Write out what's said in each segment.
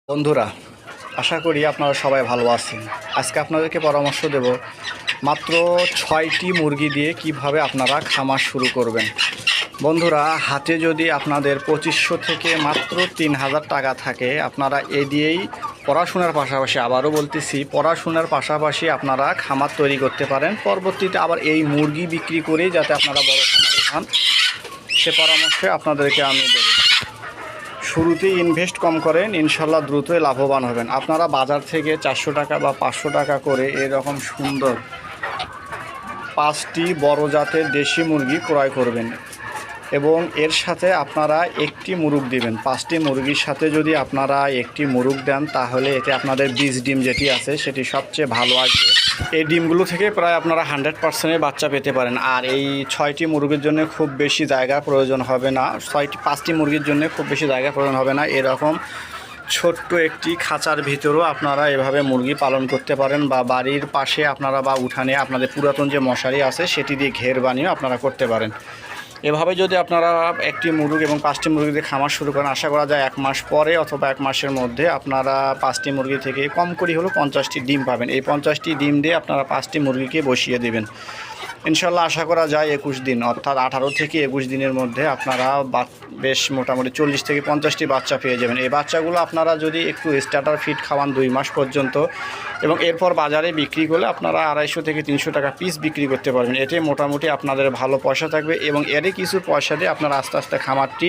বন্ধুরা, আশা করি আপনারা সবাই ভালো আছেন। আজকে আপনাদেরকে পরামর্শ দেব মাত্র 6টি মুরগি দিয়ে কিভাবে আপনারা খামার শুরু করবেন। বন্ধুরা, হাতে যদি আপনাদের 2500 থেকে মাত্র 3000 টাকা থাকে, আপনারা এ দিয়েই পড়াশোনার পাশাপাশি, আবারও বলতেছি, পড়াশোনার পাশাপাশি আপনারা খামার তৈরি করতে পারেন। পরবর্তীতে আবার এই মুরগি বিক্রি করেই যাতে আপনারা বড় খামারি হন, সে পরামর্শ আপনাদেরকে আমি দেব। শুরুতেই ইনভেস্ট কম করেন, ইনশাল্লাহ দ্রুতই লাভবান হবেন। আপনারা বাজার থেকে 400 টাকা বা 500 টাকা করে এরকম সুন্দর 5টি বড় জাতের দেশি মুরগি ক্রয় করবেন এবং এর সাথে আপনারা একটি মুরগ দিবেন। 5টি মুরগির সাথে যদি আপনারা একটি মুরগ দেন, তাহলে এতে আপনাদের বীজ ডিম যেটি আছে সেটি সবচেয়ে ভালো আসবে। এই ডিমগুলো থেকে প্রায় আপনারা 100% বাচ্চা পেতে পারেন। আর এই 6টি মুরগির জন্য খুব বেশি জায়গার প্রয়োজন হবে না। 5টি মুরগির জন্য খুব বেশি জায়গা প্রয়োজন হবে না। এরকম ছোট্ট একটি খাঁচার ভিতরেও আপনারা এভাবে মুরগি পালন করতে পারেন, বা বাড়ির পাশে আপনারা বা উঠানে আপনাদের পুরাতন যে মশারি আছে সেটি দিয়ে ঘের বানিয়েও আপনারা করতে পারেন। এভাবে যদি আপনারা একটি মুরগ এবং 5টি মুরগি দিয়ে খামার শুরু করেন, আশা করা যায় 1 মাস পরে অথবা 1 মাসের মধ্যে আপনারা 5টি মুরগি থেকে কম করে হলেও 50টি ডিম পাবেন। এই 50টি ডিম দিয়ে আপনারা 5টি মুরগিকে বসিয়ে দেবেন। ইনশাল্লাহ আশা করা যায় 21 দিন, অর্থাৎ 18 থেকে 21 দিনের মধ্যে আপনারা বেশ মোটামুটি 40 থেকে 50টি বাচ্চা পেয়ে যাবেন। এই বাচ্চাগুলো আপনারা যদি একটু স্টার্টার ফিড খাওয়ান 2 মাস পর্যন্ত, এবং এরপর বাজারে বিক্রি করলে আপনারা 250 থেকে 300 টাকা পিস বিক্রি করতে পারবেন। এতে মোটামুটি আপনাদের ভালো পয়সা থাকবে এবং এরই কিছু পয়সা দিয়ে আপনারা আস্তে আস্তে খামারটি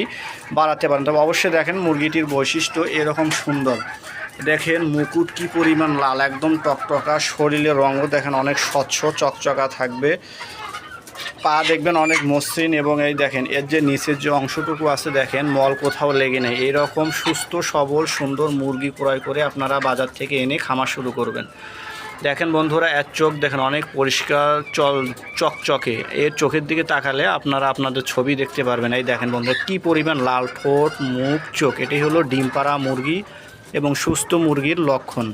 বাড়াতে পারেন। তবে অবশ্যই দেখেন মুরগিটির বৈশিষ্ট্য এরকম সুন্দর। দেখেন মুকুট কি পরিমাণ লাল, একদম টকটকা। শরীরের রঙও দেখেন অনেক স্বচ্ছ চকচকা থাকবে। পা দেখবেন অনেক মসৃণ, এবং এই দেখেন এর যে নিচের যে অংশটুকু আছে দেখেন মল কোথাও লেগে নেই। এইরকম সুস্থ সবল সুন্দর মুরগি ক্রয় করে আপনারা বাজার থেকে এনে খামার শুরু করবেন। দেখেন বন্ধুরা, এর চোখ দেখেন অনেক পরিষ্কার চকচকে। এর চোখের দিকে তাকালে আপনারা আপনাদের ছবি দেখতে পারবেন। এই দেখেন বন্ধুরা কী পরিমাণ লাল ঠোঁট, মুখ, চোখ। এটি হলো ডিম পাড়া মুরগি এবং সুস্থ মুরগির লক্ষণ।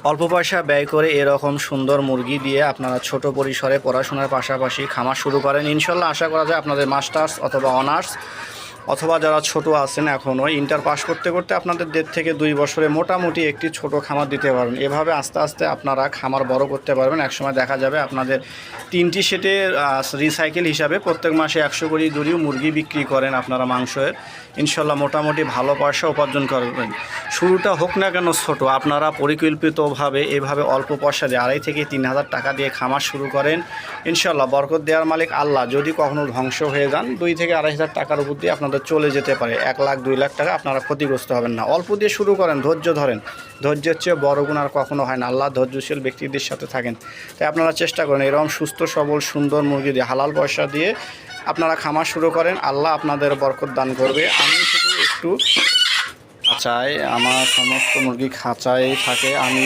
অল্প পয়সা ব্যয় করে এরকম সুন্দর মুরগি দিয়ে আপনারা ছোট পরিসরে পড়াশোনার পাশাপাশি খামার শুরু করেন। ইনশাল্লাহ আশা করা যায় আপনাদের মাস্টার্স অথবা অনার্স, অথবা যারা ছোট আছেন এখনও ইন্টার পাস করতে করতে আপনাদের 1.5 থেকে 2 বছরে মোটামুটি একটি ছোট খামার দিতে পারবেন। এভাবে আস্তে আস্তে আপনারা খামার বড় করতে পারবেন। একসময় দেখা যাবে আপনাদের 3টি সেটে রিসাইকেল হিসাবে প্রত্যেক মাসে 100 করে দড়িও মুরগি বিক্রি করেন আপনারা মাংসের। ইনশাল্লাহ মোটামুটি ভালো পয়সা উপার্জন করবেন। শুরুটা হোক না কেন ছোট, আপনারা পরিকল্পিতভাবে এভাবে অল্প পয়সা দিয়ে 2.5 থেকে 3000 টাকা দিয়ে খামার শুরু করেন। ইনশাল্লাহ বরকত দেওয়ার মালিক আল্লাহ। যদি কখনো ধ্বংস হয়ে যান, 2 থেকে 2.5 টাকার উপর দিয়ে আপনাদের চলে যেতে পারে। 1 লাখ 2 লাখ টাকা আপনারা ক্ষতিগ্রস্ত হবেন না। অল্প দিয়ে শুরু করেন, ধৈর্য ধরেন। ধৈর্যের চেয়ে বড় গুণ আর কখনো হয় না। আল্লাহ ধৈর্যশীল ব্যক্তিদের সাথে থাকেন। তাই আপনারা চেষ্টা করেন এরকম সুস্থ সবল সুন্দর মুরগি দিয়ে, হালাল পয়সা দিয়ে আপনারা খামার শুরু করেন। আল্লাহ আপনাদের বরকত দান করবে। আমি শুধু একটু খাঁচায়, আমার সমস্ত মুরগি খাঁচায় থাকে। আমি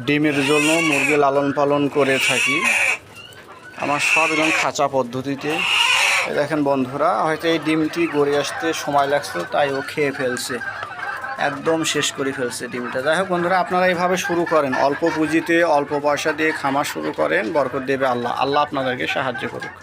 ডিমের জন্য মুরগি লালন পালন করে থাকি। আমার সব এবং খাঁচা পদ্ধতিতে। দেখেন বন্ধুরা, হয়তো এই ডিমটি গড়ে আসতে সময় লাগছে, তাই ও খেয়ে ফেলছে, একদম শেষ করে ফেলছে ডিমটা। যাই হোক বন্ধুরা, আপনারা এইভাবে শুরু করেন, অল্প পুঁজিতে অল্প পয়সা দিয়ে খামার শুরু করেন, বরকত দেবে আল্লাহ। আল্লাহ আপনাদেরকে সাহায্য করুক।